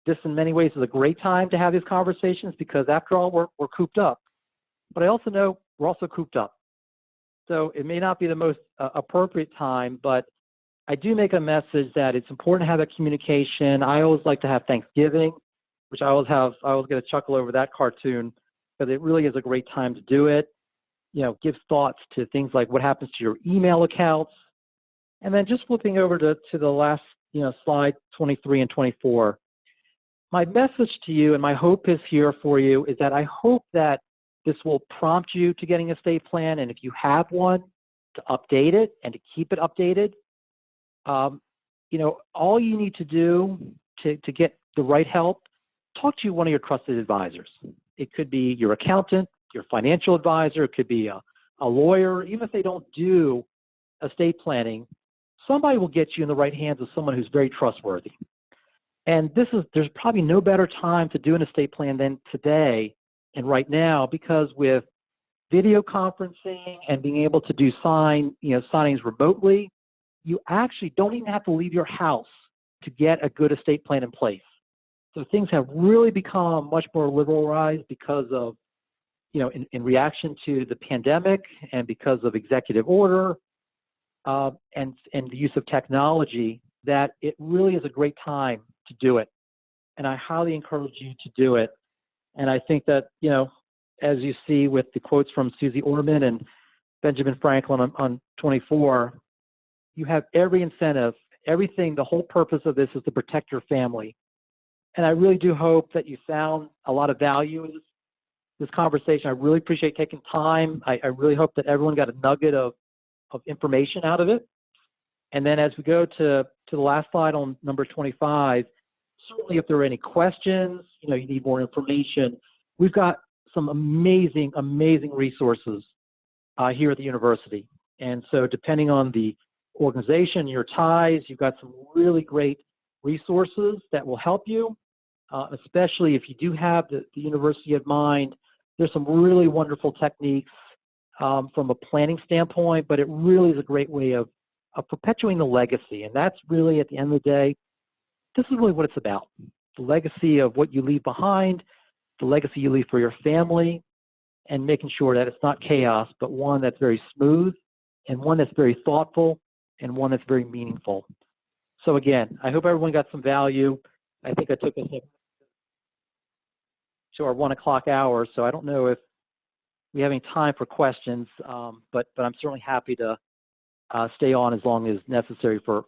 this in many ways is a great time to have these conversations because after all, we're cooped up. But I also know we're also cooped up. So it may not be the most appropriate time, but I do make a message that it's important to have that communication. I always like to have Thanksgiving, which I always get a chuckle over that cartoon because it really is a great time to do it. You know, give thoughts to things like what happens to your email accounts. And then just flipping over to the last, you know, slide 23 and 24. My message to you and my hope is here for you is that I hope that this will prompt you to getting a estate plan. And if you have one, to update it and to keep it updated. You know, all you need to do to get the right help, talk to one of your trusted advisors. It could be your accountant, your financial advisor, it could be a lawyer. Even if they don't do estate planning, somebody will get you in the right hands of someone who's very trustworthy. And there's probably no better time to do an estate plan than today and right now, because with video conferencing and being able to do signings remotely, you actually don't even have to leave your house to get a good estate plan in place. So things have really become much more liberalized because of, you know, in reaction to the pandemic and because of executive order and the use of technology, that it really is a great time to do it. And I highly encourage you to do it. And I think that, you know, as you see with the quotes from Susie Orman and Benjamin Franklin on 24, you have every incentive, everything, the whole purpose of this is to protect your family. And I really do hope that you found a lot of value in this conversation. I really appreciate taking time. I really hope that everyone got a nugget of information out of it. And then as we go to the last slide on number 25, certainly if there are any questions, you know, you need more information, we've got some amazing resources here at the university. And so depending on the organization, your ties, you've got some really great resources that will help you, especially if you do have the university in mind. There's some really wonderful techniques from a planning standpoint, but it really is a great way of perpetuating the legacy. And that's really, at the end of the day, this is really what it's about. The legacy of what you leave behind, the legacy you leave for your family, and making sure that it's not chaos, but one that's very smooth and one that's very thoughtful and one that's very meaningful. So again, I hope everyone got some value. I think I took us to our 1 o'clock hour, so I don't know if we have any time for questions, but I'm certainly happy to stay on as long as necessary for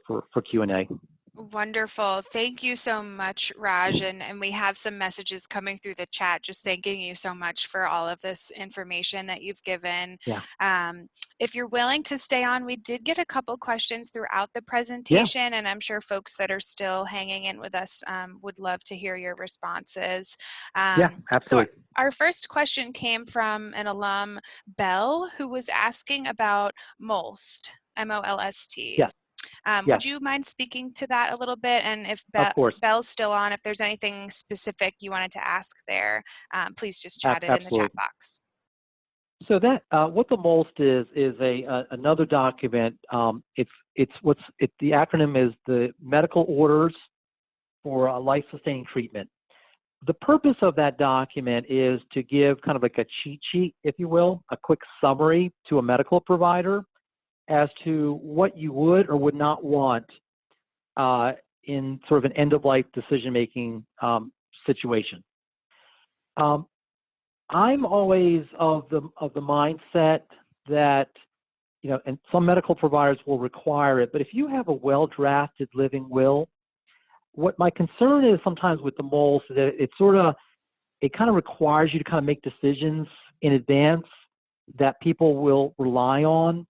Q&A. Wonderful. Thank you so much, Raj. And we have some messages coming through the chat just thanking you so much for all of this information that you've given. Yeah. If you're willing to stay on, we did get a couple questions throughout the Yeah. presentation, and I'm sure folks that are still hanging in with us would love to hear your responses. Yeah, So absolutely. our first question came from an alum, Bell, who was asking about MOLST, M-O-L-S-T. Yes. Yes, Would you mind speaking to that a little bit? And if of course. Belle's still on, if there's anything specific you wanted to ask there, please just chat it in the chat Absolutely. box. So that what the MOLST is another document. The acronym is the Medical Orders for a Life-Sustaining Treatment. The purpose of that document is to give kind of like a cheat sheet, if you will, a quick summary to a medical provider as to what you would or would not want in sort of an end-of-life decision-making situation. I'm always of the mindset that, you know, and some medical providers will require it, but if you have a well-drafted living will, what my concern is sometimes with the MOLST is that it kind of requires you to kind of make decisions in advance that people will rely on.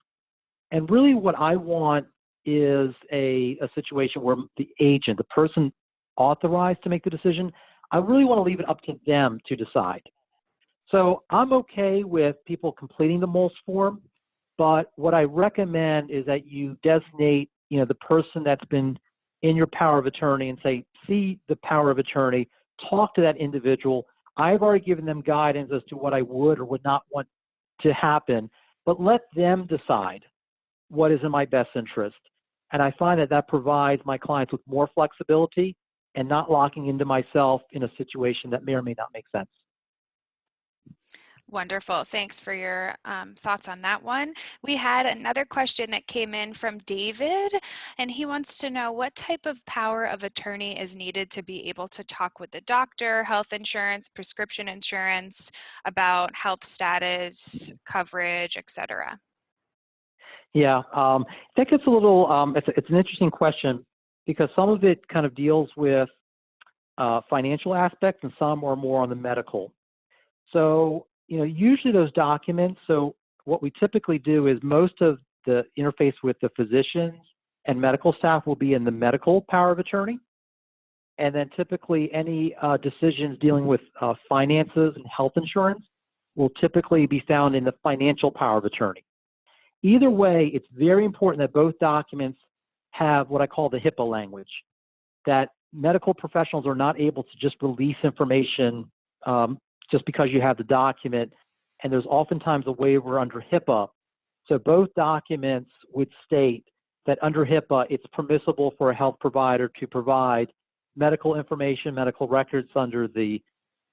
And really what I want is a situation where the agent, the person authorized to make the decision, I really want to leave it up to them to decide. So I'm okay with people completing the MOLST form, but what I recommend is that you designate, you know, the person that's been in your power of attorney and say, see the power of attorney, talk to that individual. I've already given them guidance as to what I would or would not want to happen, but let them decide what is in my best interest. And I find that that provides my clients with more flexibility and not locking into myself in a situation that may or may not make sense. Wonderful. Thanks for your thoughts on that one. We had another question that came in from David, and he wants to know what type of power of attorney is needed to be able to talk with the doctor, health insurance, prescription insurance, about health status, coverage, etc. Yeah, that gets a little, it's an interesting question because some of it kind of deals with financial aspects and some are more on the medical. So, you know, usually those documents, so what we typically do is most of the interface with the physicians and medical staff will be in the medical power of attorney. And then typically any decisions dealing with finances and health insurance will typically be found in the financial power of attorney. Either way, it's very important that both documents have what I call the HIPAA language, that medical professionals are not able to just release information just because you have the document, and there's oftentimes a waiver under HIPAA. So both documents would state that under HIPAA, it's permissible for a health provider to provide medical information, medical records under the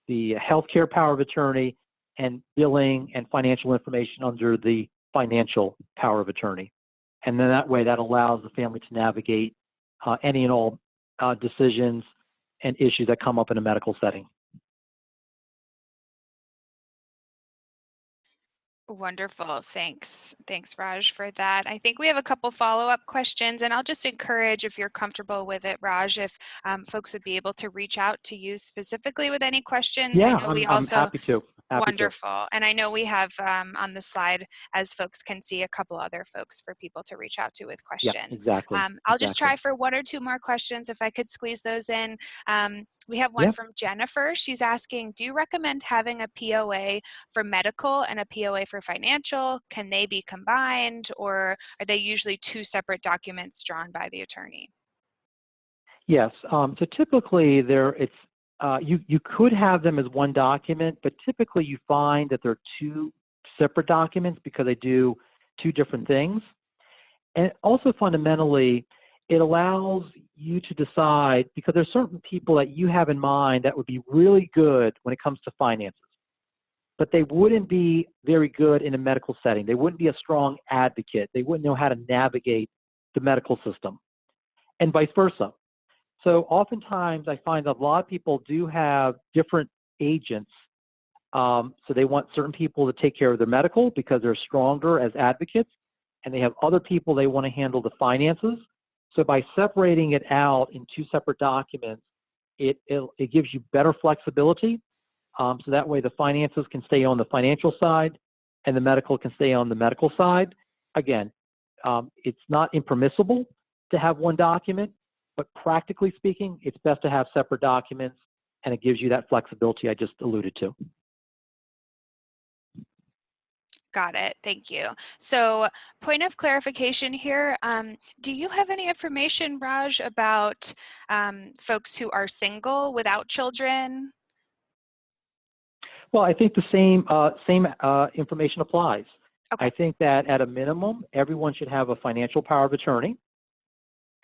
healthcare power of attorney, and billing and financial information under the financial power of attorney. And then that way, that allows the family to navigate any and all decisions and issues that come up in a medical setting. Wonderful. Thanks. Thanks, Raj, for that. I think we have a couple follow-up questions, and I'll just encourage, if you're comfortable with it, Raj, if folks would be able to reach out to you specifically with any questions. Yeah, I know we I'm also happy to. Wonderful. And I know we have on the slide, as folks can see, a couple other folks for people to reach out to with Yeah, questions. exactly. I'll just try for one or two more questions if I could squeeze those in. We have one from Jennifer. She's asking, do you recommend having a POA for medical and a POA for financial? Can they be combined, or are they usually two separate documents drawn by the attorney? Yes. So typically, you could have them as one document, but typically you find that they're two separate documents because they do two different things. And also fundamentally, it allows you to decide, because there's certain people that you have in mind that would be really good when it comes to finances, but they wouldn't be very good in a medical setting. They wouldn't be a strong advocate. They wouldn't know how to navigate the medical system, and vice versa. So oftentimes I find that a lot of people do have different agents. So they want certain people to take care of their medical because they're stronger as advocates, and they have other people they want to handle the finances. So by separating it out in two separate documents, it gives you better flexibility. So that way the finances can stay on the financial side and the medical can stay on the medical side. Again, it's not impermissible to have one document, but practically speaking, it's best to have separate documents, and it gives you that flexibility I just alluded to. Got it. Thank you. So, point of clarification here. Do you have any information, Raj, about folks who are single without children? Well, I think the same information applies. Okay. I think that at a minimum, everyone should have a financial power of attorney.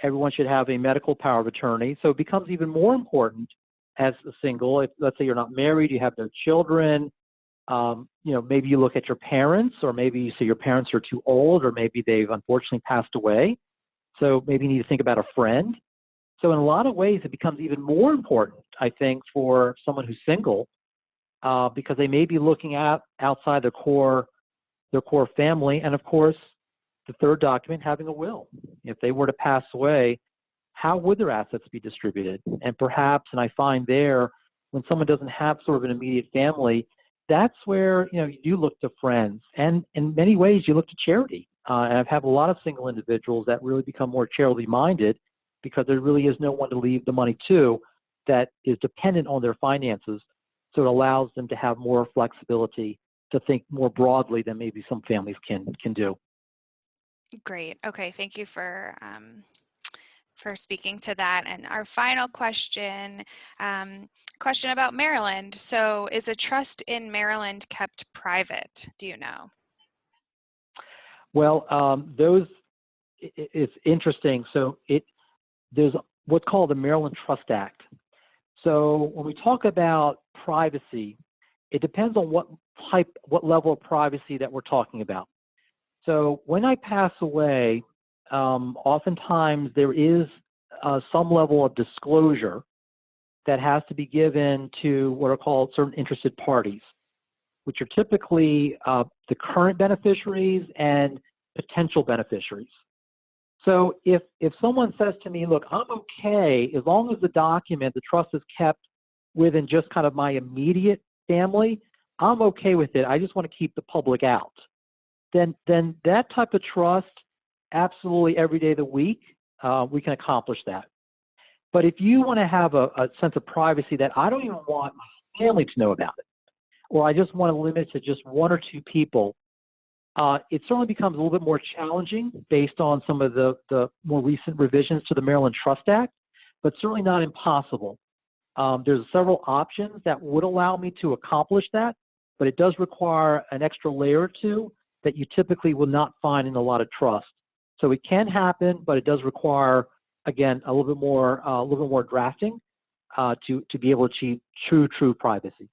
Everyone should have a medical power of attorney. So it becomes even more important as a single. If, let's say, you're not married, you have no children. Maybe you look at your parents, or maybe you say your parents are too old, or maybe they've unfortunately passed away. So maybe you need to think about a friend. So in a lot of ways, it becomes even more important, I think, for someone who's single, because they may be looking at outside their core family. And of course, the third document, having a will. If they were to pass away, how would their assets be distributed? And perhaps, and I find there, when someone doesn't have sort of an immediate family, that's where you do look to friends, and in many ways you look to charity. And I've had a lot of single individuals that really become more charitably minded because there really is no one to leave the money to that is dependent on their finances. So it allows them to have more flexibility to think more broadly than maybe some families can do. Great. Okay. Thank you for speaking to that. And our final question, question about Maryland. So is a trust in Maryland kept private? Do you know? Well, it's interesting. So there's what's called the Maryland Trust Act. So when we talk about privacy, it depends on what level of privacy that we're talking about. So when I pass away, oftentimes there is some level of disclosure that has to be given to what are called certain interested parties, which are typically the current beneficiaries and potential beneficiaries. So if someone says to me, look, I'm okay as long as the document, the trust is kept within just kind of my immediate family, I'm okay with it. I just want to keep the public out. Then that type of trust, absolutely every day of the week, we can accomplish that. But if you want to have a sense of privacy that I don't even want my family to know about it, or I just want to limit it to just one or two people, it certainly becomes a little bit more challenging based on some of the more recent revisions to the Maryland Trust Act, but certainly not impossible. There's several options that would allow me to accomplish that, but it does require an extra layer or two that you typically will not find in a lot of trusts. So it can happen, but it does require, again, a little bit more drafting to be able to achieve true privacy.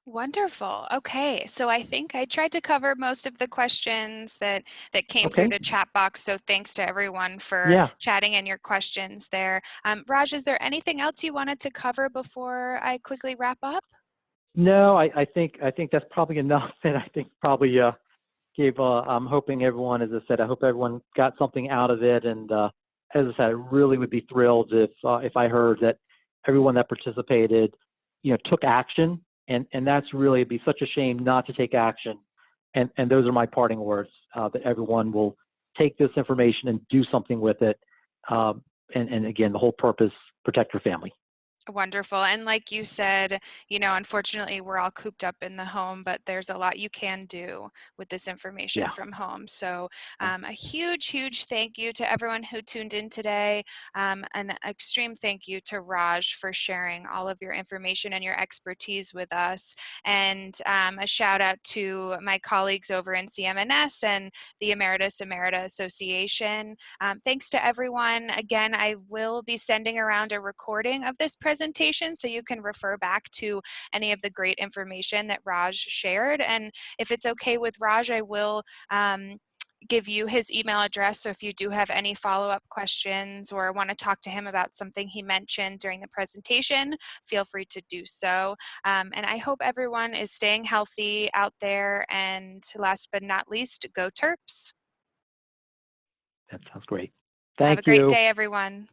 Wonderful. Okay, so I think I tried to cover most of the questions that came Okay. through the chat box. So thanks to everyone for Yeah. chatting in your questions there. Raj, is there anything else you wanted to cover before I quickly wrap up? No, I think that's probably enough, and I think probably gave. I'm hoping everyone, as I said, I hope everyone got something out of it, and as I said, I really would be thrilled if I heard that everyone that participated, took action, and that's really, it'd be such a shame not to take action, and those are my parting words, that everyone will take this information and do something with it, and again, the whole purpose, protect your family. Wonderful. And like you said, unfortunately, we're all cooped up in the home, but there's a lot you can do with this information Yeah. from home. So a huge thank you to everyone who tuned in today. An extreme thank you to Raj for sharing all of your information and your expertise with us. And a shout out to my colleagues over in CMNS and the Emerita Association. Thanks to everyone. Again, I will be sending around a recording of this presentation so you can refer back to any of the great information that Raj shared. And if it's okay with Raj, I will give you his email address. So if you do have any follow-up questions or want to talk to him about something he mentioned during the presentation, feel free to do so. And I hope everyone is staying healthy out there. And last but not least, go Terps. That sounds great. Have a Thank great you. day, everyone.